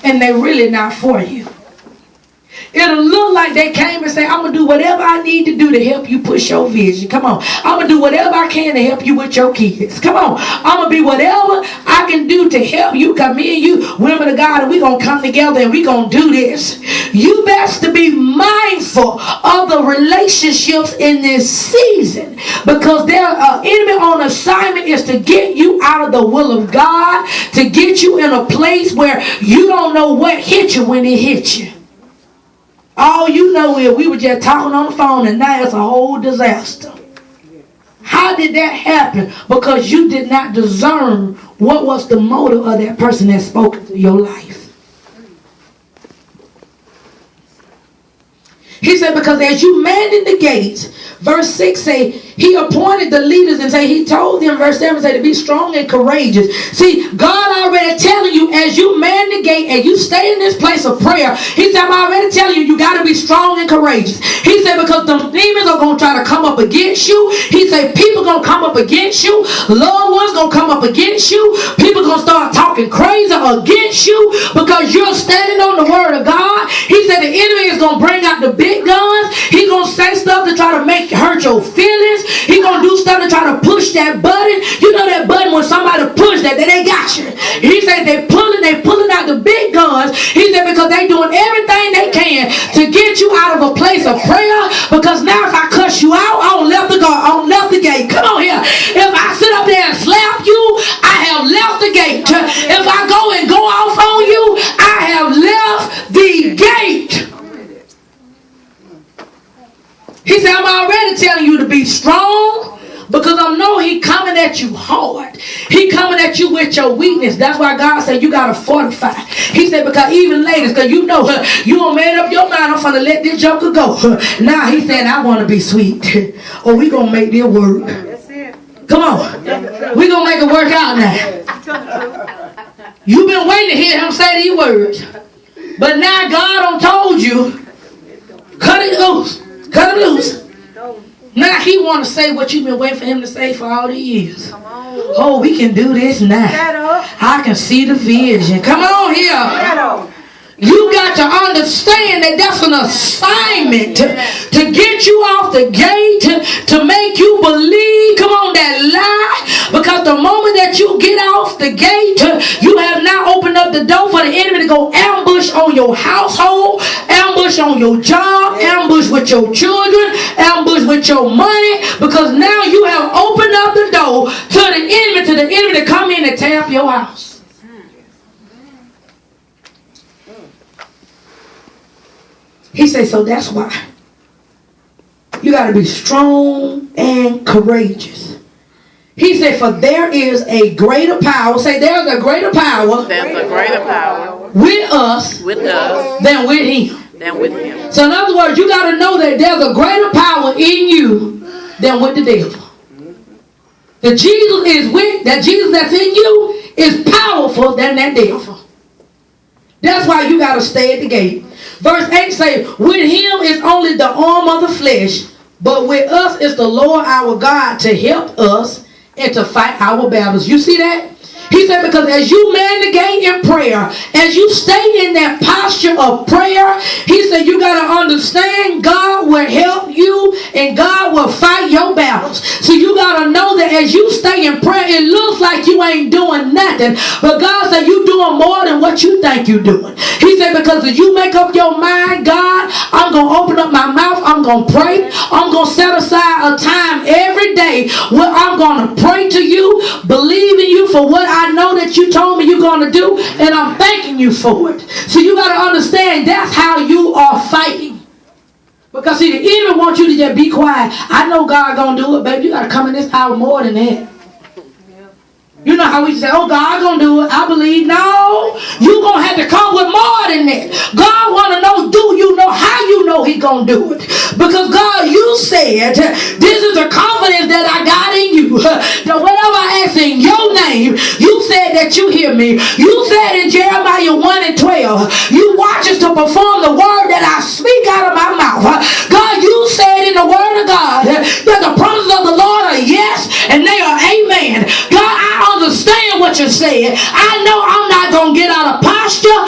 and they're really not for you. It'll look like they came and say, I'm going to do whatever I need to do to help you push your vision. Come on. I'm going to do whatever I can to help you with your kids. Come on. I'm going to be whatever I can do to help you. Because me and you, women of God, and we're going to come together and we're going to do this. You best to be mindful of the relationships in this season. Because their enemy on assignment is to get you out of the will of God. To get you in a place where you don't know what hit you when it hit you. All you know is we were just talking on the phone and now it's a whole disaster. How did that happen? Because you did not discern what was the motive of that person that spoke into your life. He said, because as you manned the gates, verse 6 say, he appointed the leaders and say, he told them, verse 7 say, to be strong and courageous. See, God already telling you, as you man the gate and you stay in this place of prayer, he said, I'm already telling you, you got to be strong and courageous. He said, because the demons are going to try to come up against you. He said, people going to come up against you. Loved ones going to come up against you. People going to start talking crazy against you because you're standing on the word of God. He said, the enemy is going to bring out the big guns. He going to say stuff to try to make hurt your feelings. He gonna do stuff to try to push that button. You know that button when somebody push that, they got you. He said they pulling out the big guns. He said because they doing everything they can to get you out of a place of prayer. Because now if I cuss you out, I don't left the guard, I don't left the gate. Come on here. If I sit up there and slap you, I have left the gate. If I go and go off on you, I have left the gate. He said, I'm already telling you to be strong because I know he coming at you hard. He coming at you with your weakness. That's why God said you got to fortify. He said, because even ladies, because you know, you done made up your mind, I'm going to let this joker go. Now he said, I want to be sweet. Or we going to make this work. Come on. We going to make it work out now. You've been waiting to hear him say these words. But now God done told you, cut it loose. Cut it loose. Now he want to say what you've been waiting for him to say for all the years. Oh, we can do this now. I can see the vision. Come on here. You got to understand that that's an assignment to get you off the gate, to make you believe, come on, that lie. Because the moment that you get off the gate, you have now opened up the door for the enemy to go ambush on your household, ambush on your job, ambush with your children, ambush with your money. Because now you have opened up the door to the enemy to come in and tear up your house. He said, so that's why you got to be strong and courageous. He said, for there is a greater power. Say, there's a greater power. There's a greater power with us than with him. So in other words, you got to know that there's a greater power in you than with the devil. The Jesus that's in you is powerful than that devil. That's why you got to stay at the gate. Verse 8 say, with him is only the arm of the flesh, but with us is the Lord our God to help us and to fight our battles. You see that? He said, because as you man the gate in prayer, as you stay in that posture of prayer, he said, you got to understand God will help you and God will fight your battles. So you got to know that as you stay in prayer, it looks like you ain't doing nothing. But God said, you doing more than what you think you're doing. He said, because if you make up your mind, God, I'm going to open up my mouth. I'm going to pray. I'm going to set aside a time every day where I'm going to pray to you, believe in you for what I know that you told me you're going to do, and I'm thanking you for it. So you got to understand that's how you are fighting. Because see, the enemy wants you to just be quiet. I know God going to do it, baby. You got to come in this hour more than that. You know how we say, oh, God going to do it. I believe. No, you're going to have to come with more than that. God want to know, do you know how you know he going to do it? Because God, you said, this is the confidence that I got in you. That whatever I ask in your name, you said that you hear me. You said in Jeremiah 1 and 12, you watch us to perform the word that I speak out of my mouth. God, you said in the word of God that the promises of the Lord are yes and they are amen. God, I understand what you're saying. I know I'm not going to get out of posture.